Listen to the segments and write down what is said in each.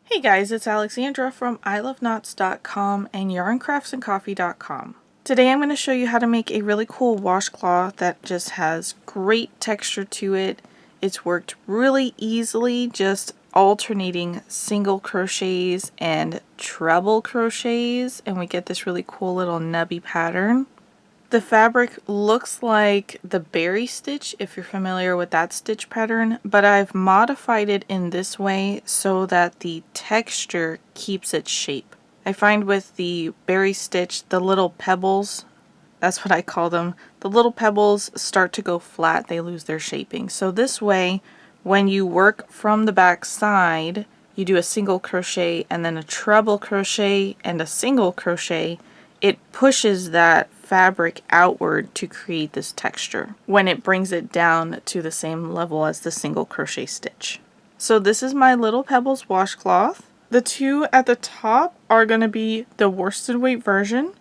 Hey guys, it's Alexandra from EyeLoveKnots.com and YarnCraftsandCoffee.com. Today I'm going to show you how to make a really cool washcloth that just has great texture to it. It's worked really easily, just alternating single crochets and treble crochets, and we get this really cool little nubby pattern. The fabric looks like the berry stitch, if you're familiar with that stitch pattern, but I've modified it in this way so that the texture keeps its shape. I find with the berry stitch, the little pebbles, that's what I call them, the little pebbles start to go flat, they lose their shaping. So this way, when you work from the back side, you do a single crochet and then a treble crochet and a single crochet, it pushes that fabric outward to create this texture when it brings it down to the same level as the single crochet stitch. So this is my Little Pebbles washcloth. The two at the top are going to be the worsted weight version,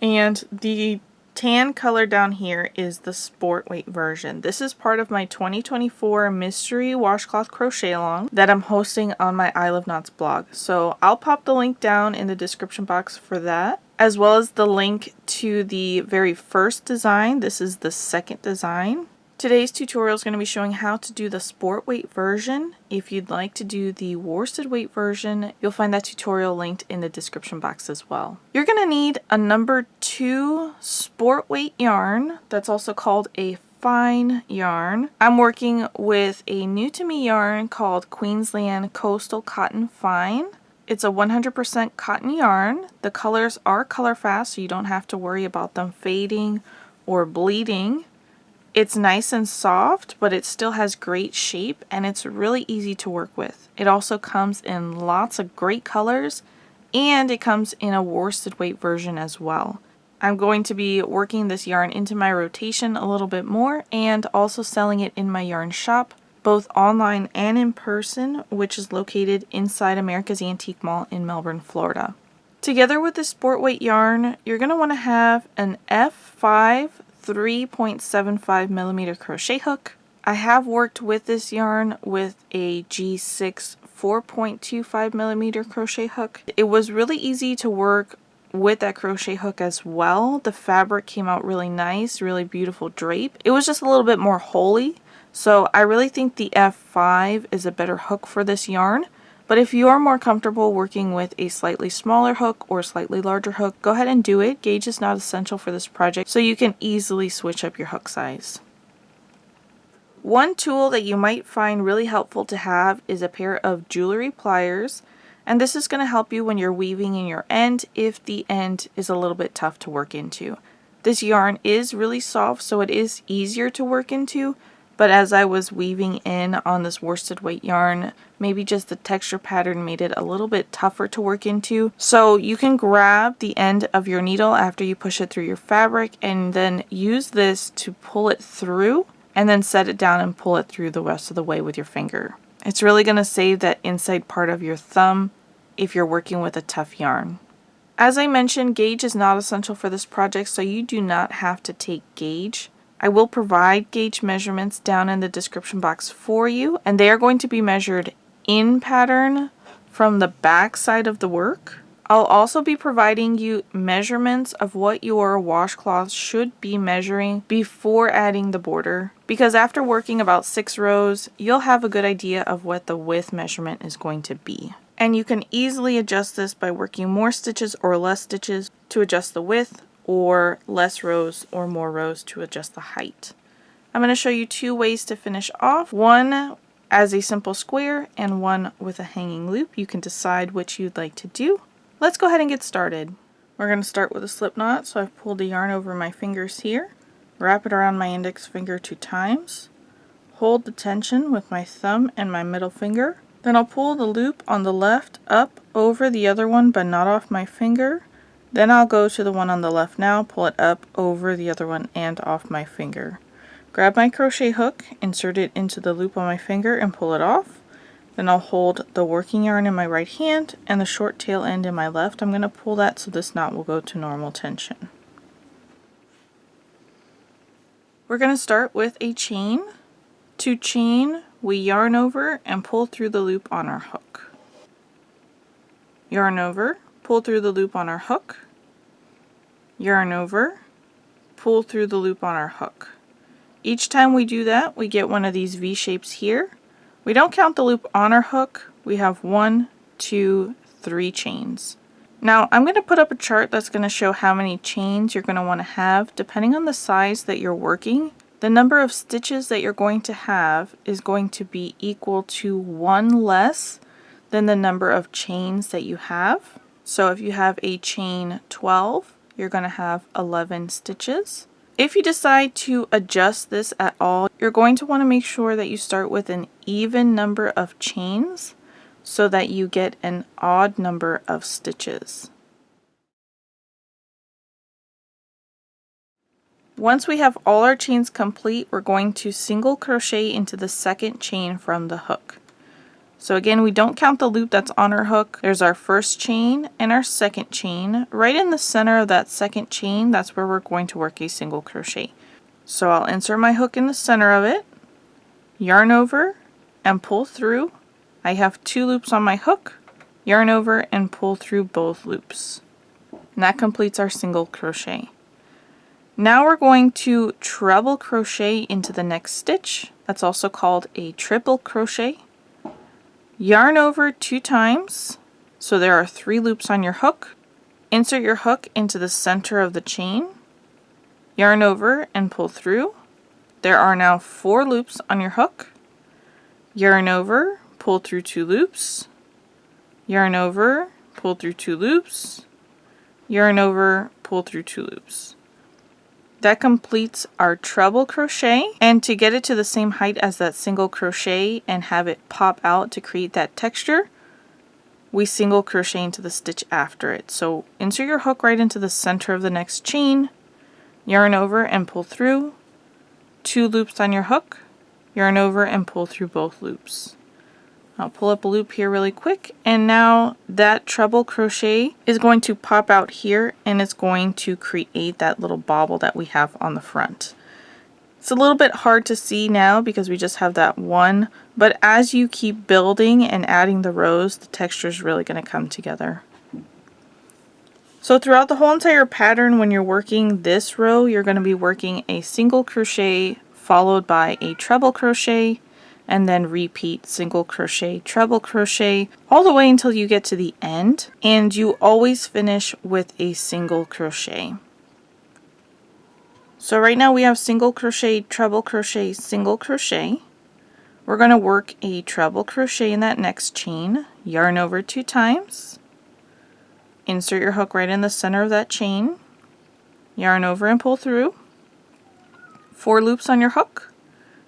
and the tan color down here is the sport weight version. This is part of my 2024 mystery washcloth crochet along that I'm hosting on my EyeLoveKnots blog. So I'll pop the link down in the description box for that, as well as the link to the very first design. This is the second design. Today's tutorial is going to be showing how to do the sport weight version. If you'd like to do the worsted weight version, you'll find that tutorial linked in the description box as well. You're going to need a number 2 sport weight yarn that's also called a fine yarn. I'm working with a new to me yarn called Queensland Coastal Cotton Fine. It's a 100% cotton yarn. The colors are color fast, so you don't have to worry about them fading or bleeding. It's nice and soft, but it still has great shape, and it's really easy to work with. It also comes in lots of great colors, and it comes in a worsted weight version as well. I'm going to be working this yarn into my rotation a little bit more, and also selling it in my yarn shop, both online and in person, which is located inside America's Antique Mall in Melbourne, Florida. Together with this sport weight yarn, you're going to want to have an F5 3.75 millimeter crochet hook. I have worked with this yarn with a G6 4.25 millimeter crochet hook. It was really easy to work with that crochet hook as well. The fabric came out really nice, really beautiful drape. It was just a little bit more holey, so I really think the F5 is a better hook for this yarn. But if you are more comfortable working with a slightly smaller hook or slightly larger hook, go ahead and do it. Gauge is not essential for this project, so you can easily switch up your hook size. One tool that you might find really helpful to have is a pair of jewelry pliers, and this is going to help you when you're weaving in your end if the end is a little bit tough to work into. This yarn is really soft, so it is easier to work into, but as I was weaving in on this worsted weight yarn, maybe just the texture pattern made it a little bit tougher to work into. So you can grab the end of your needle after you push it through your fabric and then use this to pull it through and then set it down and pull it through the rest of the way with your finger. It's really going to save that inside part of your thumb if you're working with a tough yarn. As I mentioned, gauge is not essential for this project, so you do not have to take gauge. I will provide gauge measurements down in the description box for you, and they are going to be measured in pattern from the back side of the work. I'll also be providing you measurements of what your washcloth should be measuring before adding the border, because after working about 6 rows, you'll have a good idea of what the width measurement is going to be. And you can easily adjust this by working more stitches or less stitches to adjust the width, or less rows or more rows to adjust the height. I'm going to show you 2 ways to finish off, one as a simple square and one with a hanging loop. You can decide which you'd like to do. Let's go ahead and get started. We're going to start with a slip knot, so I've pulled the yarn over my fingers here, wrap it around my index finger 2 times, hold the tension with my thumb and my middle finger, then I'll pull the loop on the left up over the other one but not off my finger. Then I'll go to the one on the left now, pull it up over the other one and off my finger. Grab my crochet hook, insert it into the loop on my finger and pull it off. Then I'll hold the working yarn in my right hand and the short tail end in my left. I'm going to pull that so this knot will go to normal tension. We're going to start with a chain. To chain, we yarn over and pull through the loop on our hook. yarn over, pull through the loop on our hook, yarn over, pull through the loop on our hook. Each time we do that, we get one of these V shapes here. We don't count the loop on our hook. We have 1, 2, 3 chains. Now I'm going to put up a chart that's going to show how many chains you're going to want to have depending on the size that you're working. The number of stitches that you're going to have is going to be equal to 1 less than the number of chains that you have. So if you have a chain 12, you're going to have 11 stitches. If you decide to adjust this at all, you're going to want to make sure that you start with an even number of chains so that you get an odd number of stitches. Once we have all our chains complete, we're going to single crochet into the second chain from the hook. So again, we don't count the loop that's on our hook. There's our first chain and our second chain. Right in the center of that second chain, that's where we're going to work a single crochet. So I'll insert my hook in the center of it, yarn over, and pull through. I have 2 loops on my hook, yarn over, and pull through both loops. And that completes our single crochet. Now we're going to treble crochet into the next stitch. That's also called a triple crochet. Yarn over 2 times, so there are 3 loops on your hook. Insert your hook into the center of the chain, yarn over and pull through. There are now 4 loops on your hook. Yarn over, pull through 2 loops, yarn over, pull through 2 loops, yarn over, pull through 2 loops. That completes our treble crochet, and to get it to the same height as that single crochet and have it pop out to create that texture, we single crochet into the stitch after it. So insert your hook right into the center of the next chain, yarn over and pull through, 2 loops on your hook, yarn over and pull through both loops. I'll pull up a loop here really quick, and now that treble crochet is going to pop out here and it's going to create that little bobble that we have on the front. It's a little bit hard to see now because we just have that one, but as you keep building and adding the rows, the texture is really going to come together. So throughout the whole entire pattern, when you're working this row, you're going to be working a single crochet followed by a treble crochet, and then repeat single crochet, treble crochet, all the way until you get to the end, and you always finish with a single crochet. So right now we have single crochet, treble crochet, single crochet. We're going to work a treble crochet in that next chain, yarn over 2 times, insert your hook right in the center of that chain, yarn over and pull through, 4 loops on your hook,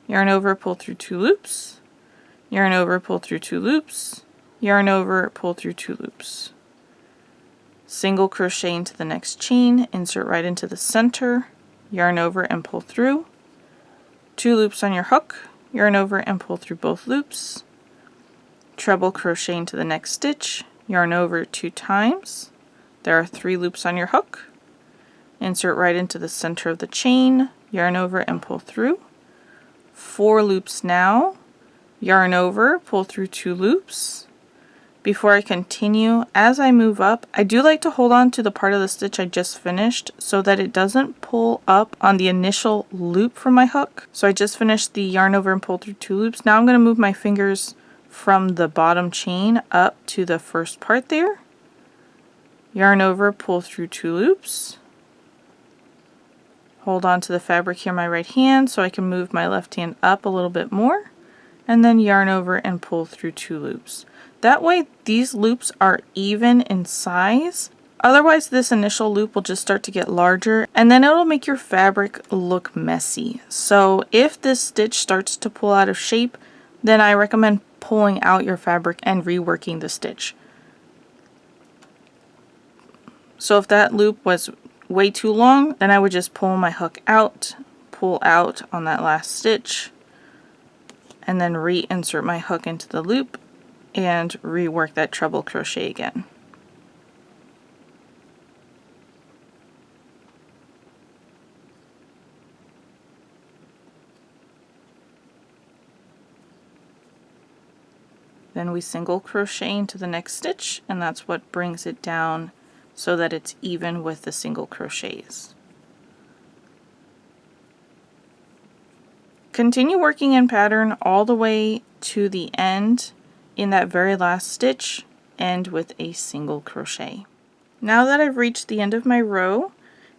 yarn over, pull through 2 loops, yarn over, pull through 2 loops, yarn over, pull through 2 loops. Single crochet into the next chain, insert right into the center, yarn over and pull through, 2 loops on your hook, yarn over and pull through both loops, treble crochet into the next stitch, yarn over 2 times, there are 3 loops on your hook, insert right into the center of the chain, yarn over and pull through, 4 loops now, yarn over, pull through 2 loops. Before I continue, as I move up, I do like to hold on to the part of the stitch I just finished so that it doesn't pull up on the initial loop from my hook. So I just finished the yarn over and pull through 2 loops. Now I'm going to move my fingers from the bottom chain up to the first part there. Yarn over, pull through 2 loops. Hold on to the fabric here in my right hand so I can move my left hand up a little bit more, and then yarn over and pull through 2 loops. That way these loops are even in size. Otherwise this initial loop will just start to get larger and then it'll make your fabric look messy. So if this stitch starts to pull out of shape, then I recommend pulling out your fabric and reworking the stitch. So if that loop was way too long, then I would just pull my hook out, pull out on that last stitch, and then reinsert my hook into the loop and rework that treble crochet again. Then we single crochet into the next stitch, and that's what brings it down so that it's even with the single crochets. Continue working in pattern all the way to the end. In that very last stitch, end with a single crochet. Now that I've reached the end of my row,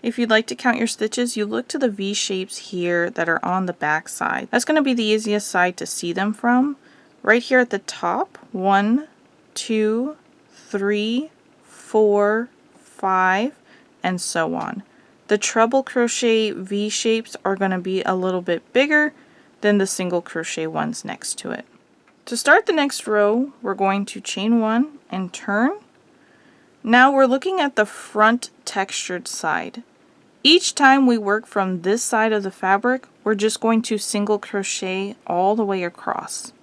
if you'd like to count your stitches, you look to the V shapes here that are on the back side. That's going to be the easiest side to see them from. Right here at the top, 1, 2, 3, 4, 5, and so on. The treble crochet V shapes are going to be a little bit bigger than the single crochet ones next to it. To start the next row, we're going to chain 1 and turn. Now we're looking at the front textured side. Each time we work from this side of the fabric, we're just going to single crochet all the way across.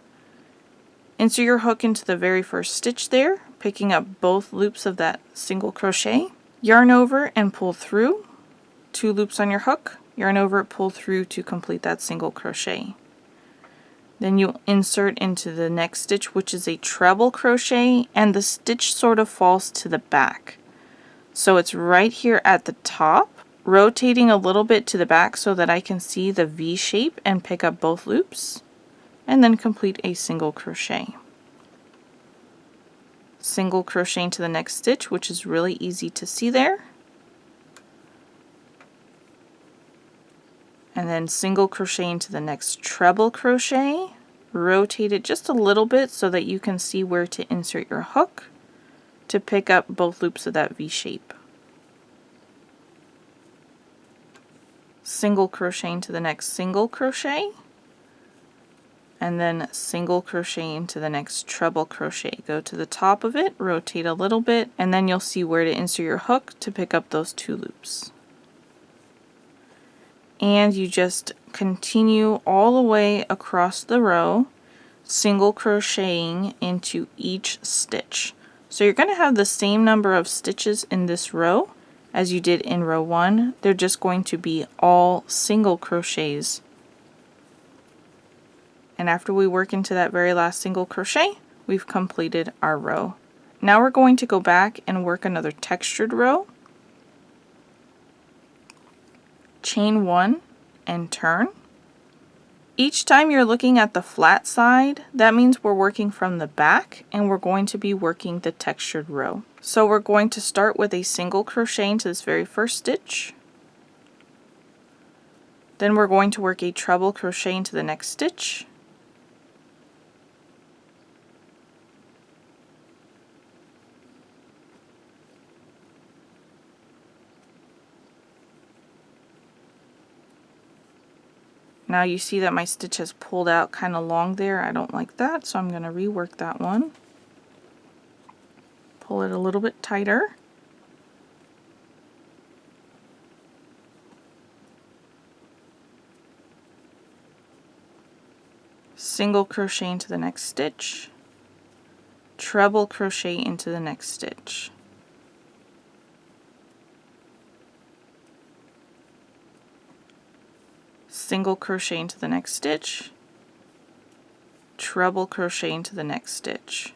Insert your hook into the very first stitch there, picking up both loops of that single crochet. Yarn over and pull through. 2 loops on your hook, yarn over, pull through to complete that single crochet. Then you'll insert into the next stitch, which is a treble crochet, and the stitch sort of falls to the back. So it's right here at the top, rotating a little bit to the back so that I can see the V shape and pick up both loops, and then complete a single crochet. Single crochet into the next stitch, which is really easy to see there. And then single crochet into the next treble crochet, rotate it just a little bit so that you can see where to insert your hook to pick up both loops of that V shape. Single crochet into the next single crochet, and then single crochet into the next treble crochet. Go to the top of it, rotate a little bit, and then you'll see where to insert your hook to pick up those 2 loops. And you just continue all the way across the row, single crocheting into each stitch. So you're going to have the same number of stitches in this row as you did in row 1. They're just going to be all single crochets. And after we work into that very last single crochet, we've completed our row. Now we're going to go back and work another textured row. Chain 1 and turn. Each time you're looking at the flat side, that means we're working from the back and we're going to be working the textured row. So we're going to start with a single crochet into this very first stitch. Then we're going to work a treble crochet into the next stitch. Now you see that my stitch has pulled out kind of long there. I don't like that, so I'm going to rework that one. Pull it a little bit tighter. Single crochet into the next stitch. Treble crochet into the next stitch. Single crochet into the next stitch, treble crochet into the next stitch.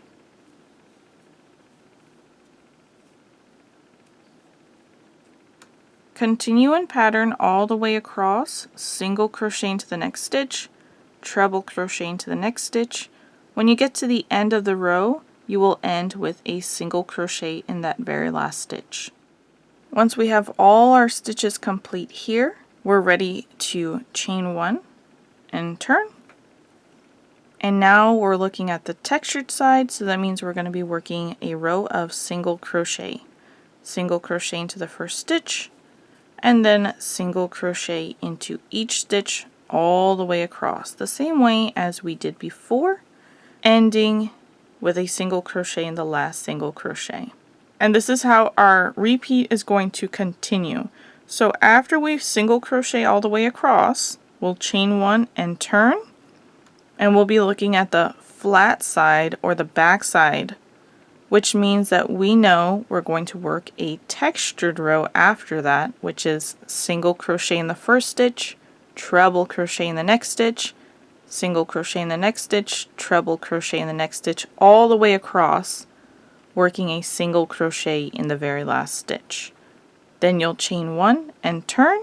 Continue in pattern all the way across, single crochet into the next stitch, treble crochet into the next stitch. When you get to the end of the row, you will end with a single crochet in that very last stitch. Once we have all our stitches complete here, we're ready to chain 1 and turn. And now we're looking at the textured side, so that means we're going to be working a row of single crochet. Single crochet into the first stitch, and then single crochet into each stitch all the way across, the same way as we did before, ending with a single crochet in the last single crochet. And this is how our repeat is going to continue. So after we single crochet all the way across, we'll chain 1 and turn, and we'll be looking at the flat side or the back side, which means that we know we're going to work a textured row after that, which is single crochet in the first stitch, treble crochet in the next stitch, single crochet in the next stitch, treble crochet in the next stitch, all the way across, working a single crochet in the very last stitch. Then you'll chain 1 and turn,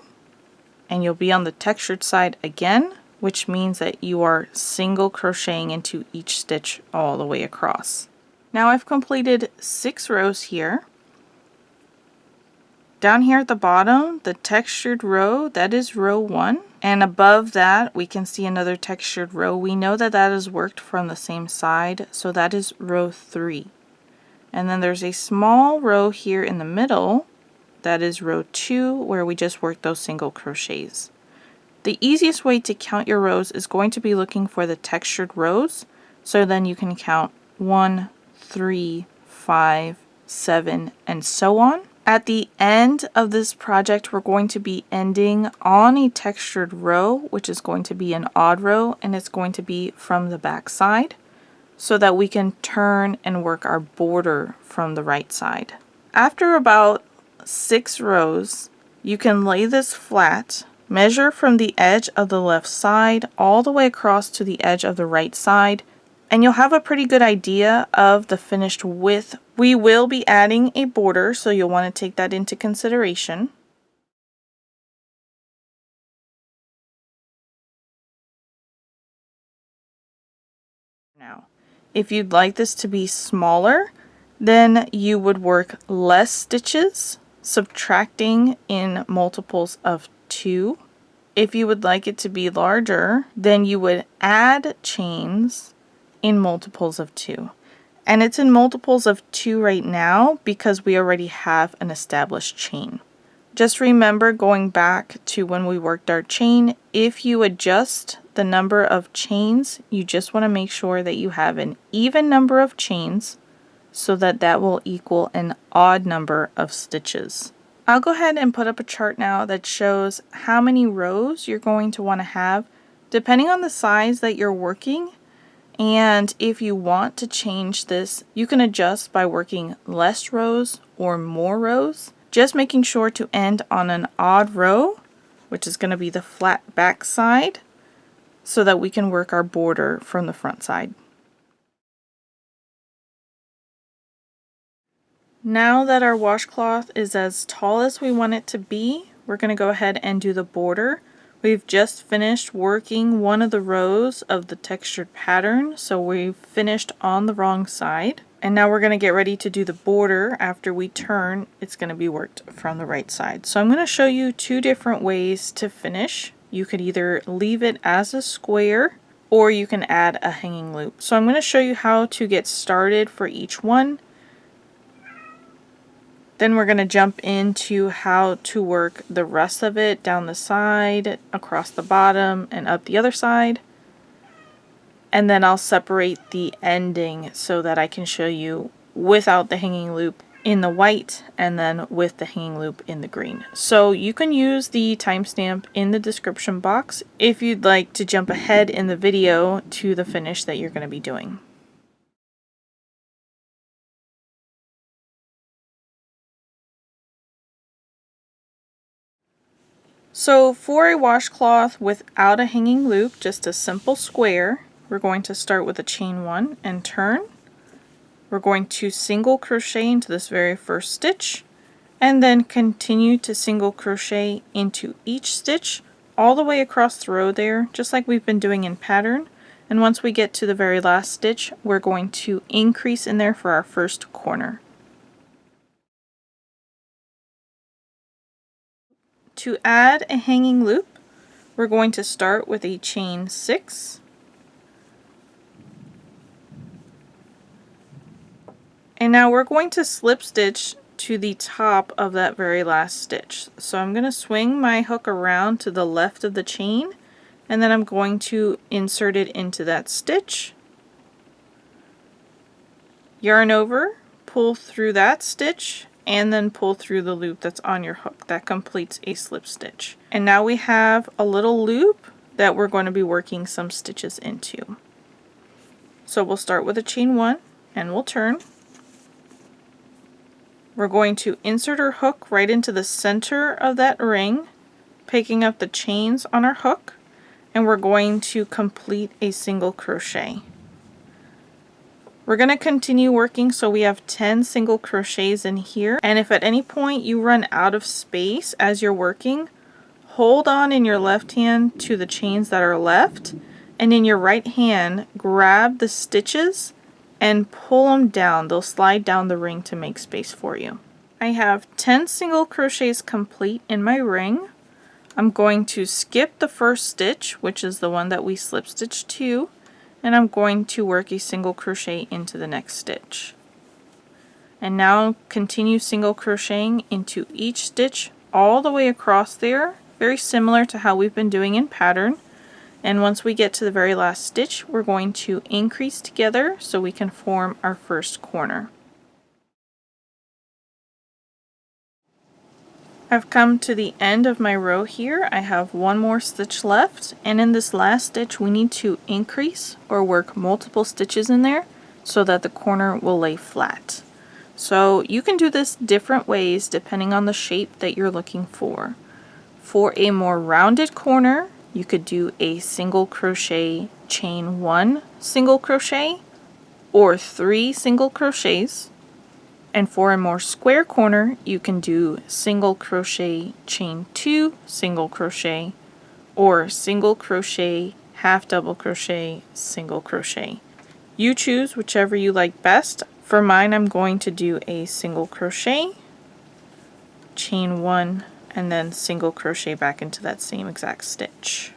and you'll be on the textured side again, which means that you are single crocheting into each stitch all the way across. Now I've completed 6 rows here. Down here at the bottom, the textured row, that is row 1. And above that, we can see another textured row. We know that that is worked from the same side, so that is row 3. And then there's a small row here in the middle, that is row 2, where we just worked those single crochets. The easiest way to count your rows is going to be looking for the textured rows, so then you can count 1, 3, 5, 7, and so on. At the end of this project, we're going to be ending on a textured row, which is going to be an odd row, and it's going to be from the back side, so that we can turn and work our border from the right side. After about 6 rows, you can lay this flat, measure from the edge of the left side all the way across to the edge of the right side, and you'll have a pretty good idea of the finished width. We will be adding a border, so you'll want to take that into consideration. Now, if you'd like this to be smaller, then you would work less stitches, subtracting in multiples of 2. If you would like it to be larger, then you would add chains in multiples of 2. And it's in multiples of 2 right now because we already have an established chain. Just remember, going back to when we worked our chain, if you adjust the number of chains, you just want to make sure that you have an even number of chains so that that will equal an odd number of stitches. I'll go ahead and put up a chart now that shows how many rows you're going to want to have depending on the size that you're working. And if you want to change this, you can adjust by working less rows or more rows. Just making sure to end on an odd row, which is going to be the flat back side, so that we can work our border from the front side. Now that our washcloth is as tall as we want it to be, we're going to go ahead and do the border. We've just finished working one of the rows of the textured pattern, so we've finished on the wrong side. And now we're going to get ready to do the border. After we turn, it's going to be worked from the right side. So I'm going to show you 2 different ways to finish. You could either leave it as a square, or you can add a hanging loop. So I'm going to show you how to get started for each one. Then we're going to jump into how to work the rest of it down the side, across the bottom, and up the other side. And then I'll separate the ending so that I can show you without the hanging loop in the white and then with the hanging loop in the green. So you can use the timestamp in the description box if you'd like to jump ahead in the video to the finish that you're going to be doing. So for a washcloth without a hanging loop, just a simple square, we're going to start with a chain 1 and turn. We're going to single crochet into this very first stitch and then continue to single crochet into each stitch all the way across the row there, just like we've been doing in pattern. And once we get to the very last stitch, we're going to increase in there for our first corner. To add a hanging loop, we're going to start with a chain 6, and now we're going to slip stitch to the top of that very last stitch. So I'm going to swing my hook around to the left of the chain, and then I'm going to insert it into that stitch, yarn over, pull through that stitch, and then pull through the loop that's on your hook. That completes a slip stitch. And now we have a little loop that we're going to be working some stitches into. So we'll start with a chain 1 and we'll turn. We're going to insert our hook right into the center of that ring, picking up the chains on our hook, and we're going to complete a single crochet. We're going to continue working, so we have 10 single crochets in here, and if at any point you run out of space as you're working, hold on in your left hand to the chains that are left, and in your right hand grab the stitches and pull them down. They'll slide down the ring to make space for you. I have 10 single crochets complete in my ring. I'm going to skip the first stitch, which is the one that we slip stitched to, and I'm going to work a single crochet into the next stitch. And now continue single crocheting into each stitch all the way across there, very similar to how we've been doing in pattern. And once we get to the very last stitch, we're going to increase together so we can form our first corner. I've come to the end of my row here. I have one more stitch left, and in this last stitch we need to increase or work multiple stitches in there so that the corner will lay flat. So you can do this different ways depending on the shape that you're looking for. For a more rounded corner, you could do a single crochet, chain 1 single crochet, or 3 single crochets. And for a more square corner, you can do single crochet, chain 2 single crochet, or single crochet, half double crochet, single crochet. You choose whichever you like best. For mine, I'm going to do a single crochet, chain 1, and then single crochet back into that same exact stitch.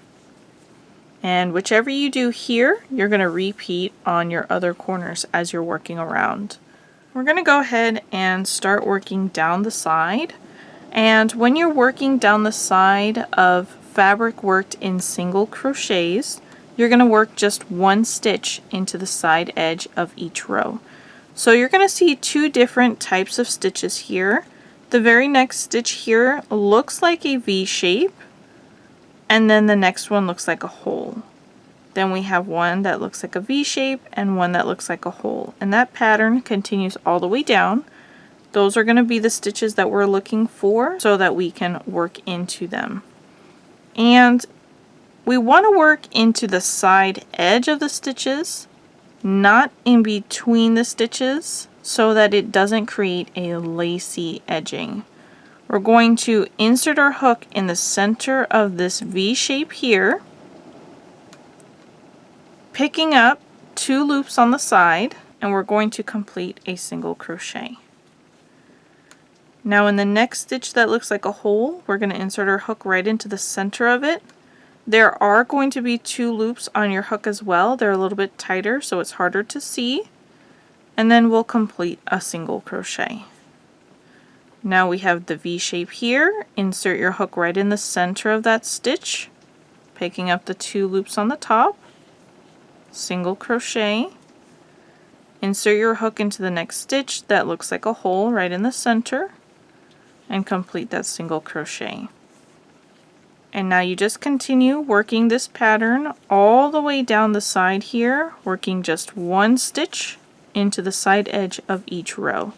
And whichever you do here, you're going to repeat on your other corners as you're working around. We're going to go ahead and start working down the side. And when you're working down the side of fabric worked in single crochets, you're going to work just one stitch into the side edge of each row. So you're going to see two different types of stitches here. The very next stitch here looks like a V shape, and then the next one looks like a hole. Then we have one that looks like a V shape and one that looks like a hole. And that pattern continues all the way down. Those are going to be the stitches that we're looking for so that we can work into them. And we want to work into the side edge of the stitches, not in between the stitches, so that it doesn't create a lacy edging. We're going to insert our hook in the center of this V shape here, picking up 2 loops on the side, and we're going to complete a single crochet. Now in the next stitch that looks like a hole, we're going to insert our hook right into the center of it. There are going to be 2 loops on your hook as well. They're a little bit tighter, so it's harder to see. And then we'll complete a single crochet. Now we have the V shape here. Insert your hook right in the center of that stitch, picking up the 2 loops on the top. Single crochet, insert your hook into the next stitch that looks like a hole right in the center, and complete that single crochet. And now you just continue working this pattern all the way down the side here, working just one stitch into the side edge of each row.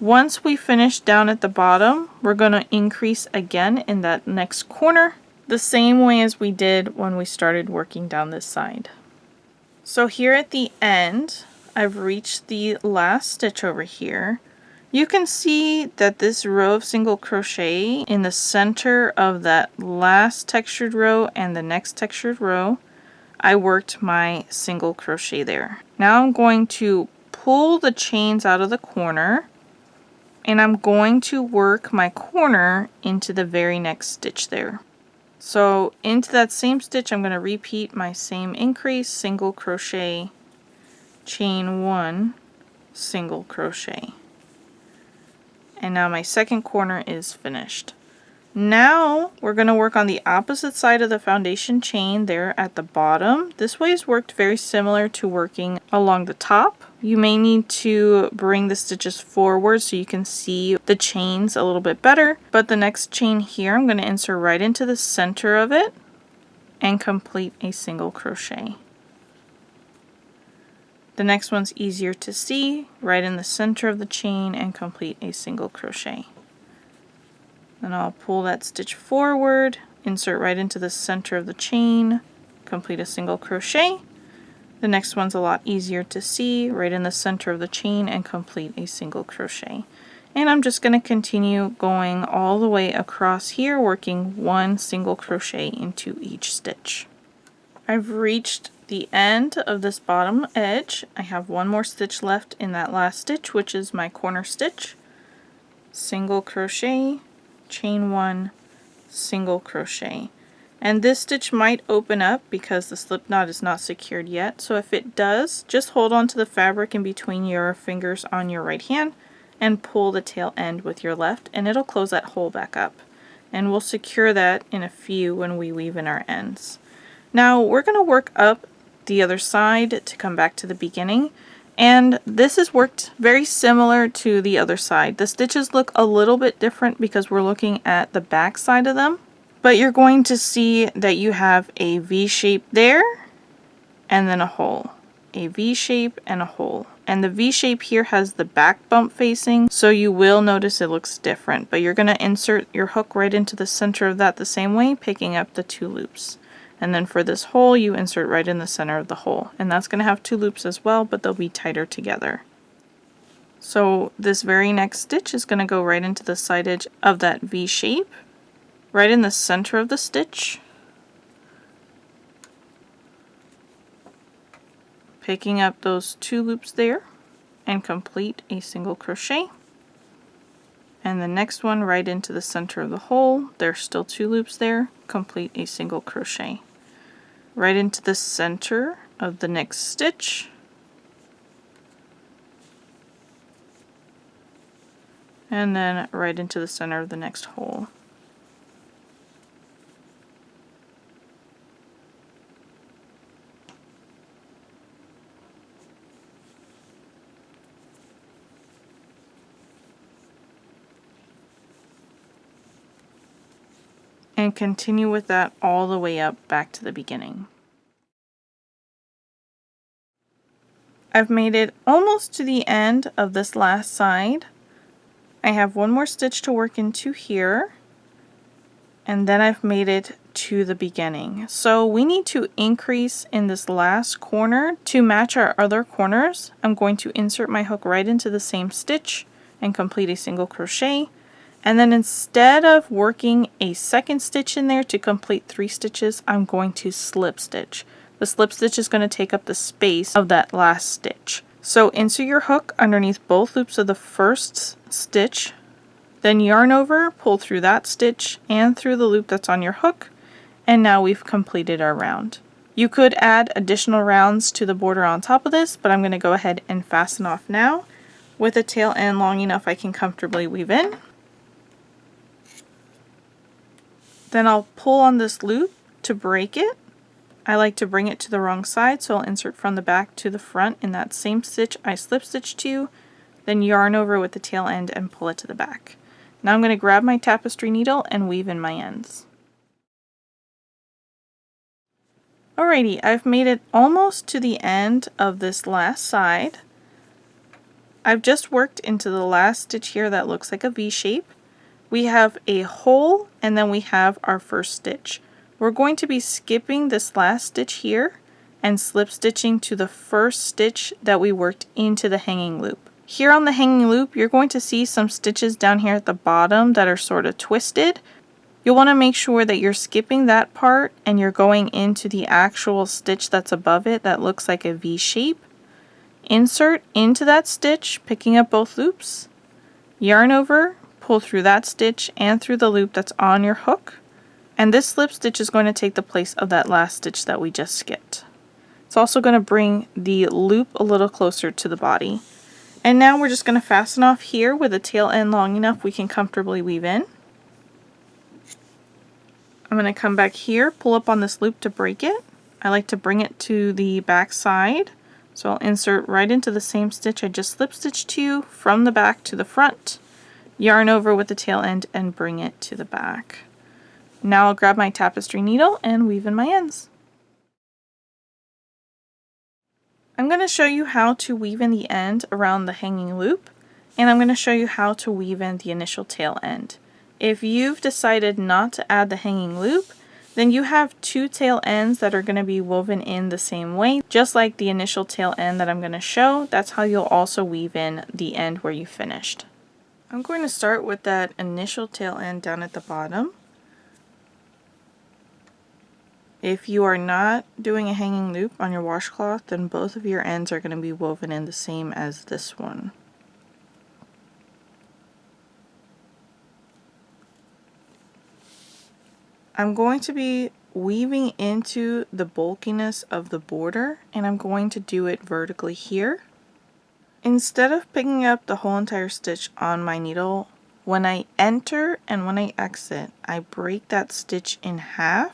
Once we finish down at the bottom, we're going to increase again in that next corner, the same way as we did when we started working down this side. So here at the end, I've reached the last stitch over here. You can see that this row of single crochet in the center of that last textured row and the next textured row, I worked my single crochet there. Now I'm going to pull the chains out of the corner, and I'm going to work my corner into the very next stitch there. So into that same stitch, I'm going to repeat my same increase, single crochet, chain 1, single crochet. And now my second corner is finished. Now we're going to work on the opposite side of the foundation chain there at the bottom. This way has worked very similar to working along the top. You may need to bring the stitches forward so you can see the chains a little bit better. But the next chain here, I'm going to insert right into the center of it and complete a single crochet. The next one's easier to see, right in the center of the chain, and complete a single crochet. Then I'll pull that stitch forward insert right into the center of the chain, complete a single crochet. The next one's a lot easier to see, right in the center of the chain, and complete a single crochet. And I'm just going to continue going all the way across here, working one single crochet into each stitch. I've reached the end of this bottom edge. I have one more stitch left in that last stitch, which is my corner stitch. Single crochet, chain one, single crochet. And this stitch might open up because the slip knot is not secured yet. So if it does, just hold on to the fabric in between your fingers on your right hand and pull the tail end with your left, and it'll close that hole back up. And we'll secure that in a few when we weave in our ends. Now we're going to work up the other side to come back to the beginning. And this is worked very similar to the other side. The stitches look a little bit different because we're looking at the back side of them. But you're going to see that you have a V shape there, and then a hole. A V shape and a hole. And the V shape here has the back bump facing, so you will notice it looks different. But you're going to insert your hook right into the center of that the same way, picking up the 2 loops. And then for this hole, you insert right in the center of the hole. And that's going to have 2 loops as well, but they'll be tighter together. So this very next stitch is going to go right into the side edge of that V shape, right in the center of the stitch, picking up those 2 loops there, and complete a single crochet. And the next one right into the center of the hole, there's still 2 loops there, complete a single crochet. Right into the center of the next stitch, and then right into the center of the next hole. And continue with that all the way up back to the beginning. I've made it almost to the end of this last side. I have one more stitch to work into here, and then I've made it to the beginning. So we need to increase in this last corner to match our other corners. I'm going to insert my hook right into the same stitch and complete a single crochet. And then instead of working a second stitch in there to complete 3 stitches, I'm going to slip stitch. The slip stitch is going to take up the space of that last stitch. So insert your hook underneath both loops of the first stitch, then yarn over, pull through that stitch and through the loop that's on your hook, and now we've completed our round. You could add additional rounds to the border on top of this, but I'm going to go ahead and fasten off now with a tail end long enough I can comfortably weave in. Then I'll pull on this loop to break it. I like to bring it to the wrong side, so I'll insert from the back to the front in that same stitch I slip stitched to, then yarn over with the tail end and pull it to the back. Now I'm going to grab my tapestry needle and weave in my ends. Alrighty, I've made it almost to the end of this last side. I've just worked into the last stitch here that looks like a V shape. We have a hole, and then we have our first stitch. We're going to be skipping this last stitch here and slip stitching to the first stitch that we worked into the hanging loop. Here on the hanging loop, you're going to see some stitches down here at the bottom that are sort of twisted. You'll want to make sure that you're skipping that part and you're going into the actual stitch that's above it that looks like a V shape. Insert into that stitch, picking up both loops, yarn over, pull through that stitch and through the loop that's on your hook, and this slip stitch is going to take the place of that last stitch that we just skipped. It's also going to bring the loop a little closer to the body. And now we're just going to fasten off here with a tail end long enough we can comfortably weave in. I'm going to come back here, pull up on this loop to break it. I like to bring it to the back side, so I'll insert right into the same stitch I just slip stitched to from the back to the front. Yarn over with the tail end and bring it to the back. Now I'll grab my tapestry needle and weave in my ends. I'm going to show you how to weave in the end around the hanging loop, and I'm going to show you how to weave in the initial tail end. If you've decided not to add the hanging loop, then you have two tail ends that are going to be woven in the same way, just like the initial tail end that I'm going to show. That's how you'll also weave in the end where you finished. I'm going to start with that initial tail end down at the bottom. If you are not doing a hanging loop on your washcloth, then both of your ends are going to be woven in the same as this one. I'm going to be weaving into the bulkiness of the border, and I'm going to do it vertically here. Instead of picking up the whole entire stitch on my needle, when I enter and when I exit, I break that stitch in half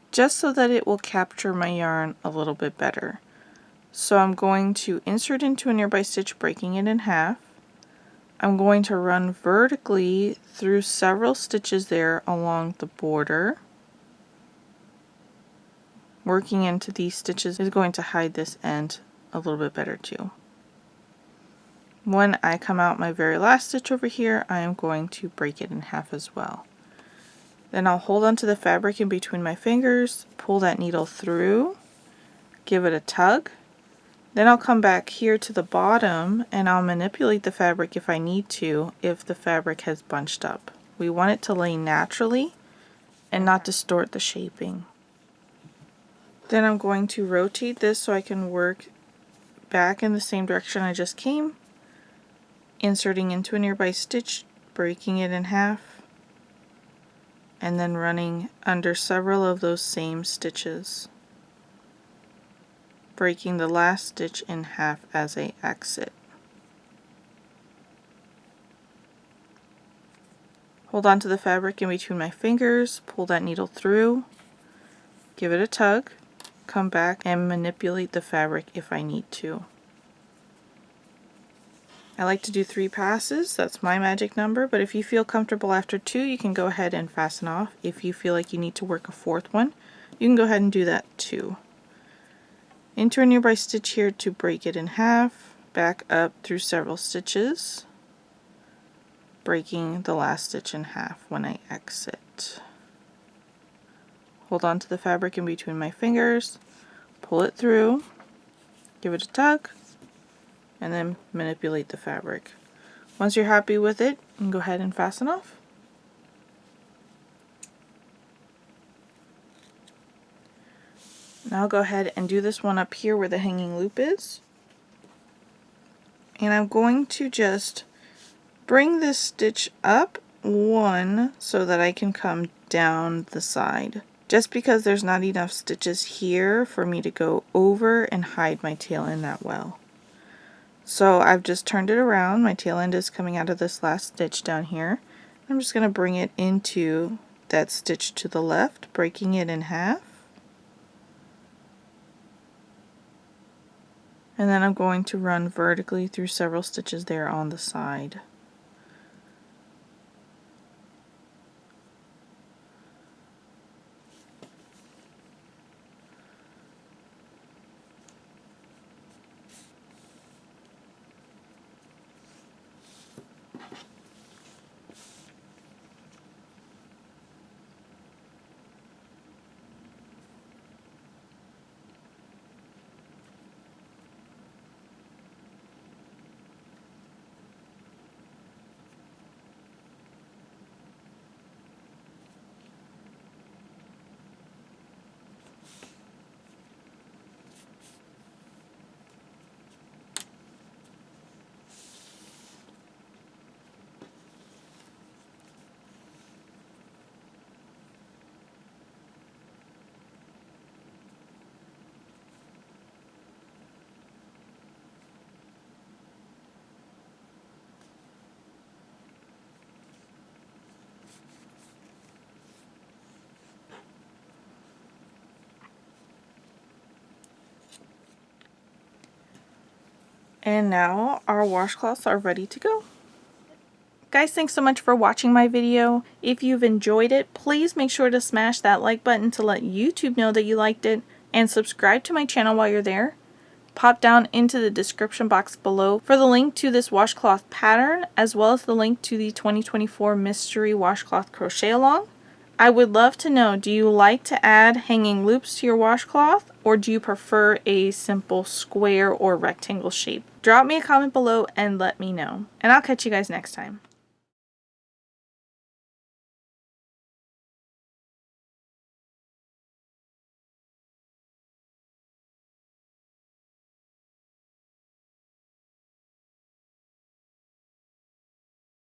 just so that it will capture my yarn a little bit better. So I'm going to insert into a nearby stitch, breaking it in half. I'm going to run vertically through several stitches there along the border. Working into these stitches is going to hide this end a little bit better too. When I come out my very last stitch over here, I am going to break it in half as well. Then I'll hold onto the fabric in between my fingers, pull that needle through, give it a tug. Then I'll come back here to the bottom and I'll manipulate the fabric if I need to, if the fabric has bunched up. We want it to lay naturally and not distort the shaping. Then I'm going to rotate this so I can work back in the same direction I just came, inserting into a nearby stitch, breaking it in half, and then running under several of those same stitches, breaking the last stitch in half as I exit. Hold on to the fabric in between my fingers, pull that needle through, give it a tug, come back and manipulate the fabric if I need to. I like to do 3 passes, that's my magic number, but if you feel comfortable after 2, you can go ahead and fasten off. If you feel like you need to work a 4th one, you can go ahead and do that too. Into a nearby stitch here to break it in half, back up through several stitches, breaking the last stitch in half when I exit. Hold on to the fabric in between my fingers, pull it through, give it a tug, and then manipulate the fabric. Once you're happy with it, you can go ahead and fasten off. Now I'll go ahead and do this one up here where the hanging loop is. And I'm going to just bring this stitch up one so that I can come down the side. Just because there's not enough stitches here for me to go over and hide my tail end that well. So I've just turned it around. My tail end is coming out of this last stitch down here. I'm just going to bring it into that stitch to the left, breaking it in half. And then I'm going to run vertically through several stitches there on the side. And now our washcloths are ready to go. Guys, thanks so much for watching my video. If you've enjoyed it, please make sure to smash that like button to let YouTube know that you liked it, and subscribe to my channel while you're there. pop down into the description box below for the link to this washcloth pattern, as well as the link to the 2024 mystery washcloth crochet along. I would love to know, do you like to add hanging loops to your washcloth, or do you prefer a simple square or rectangle shape? Drop me a comment below and let me know. And I'll catch you guys next time.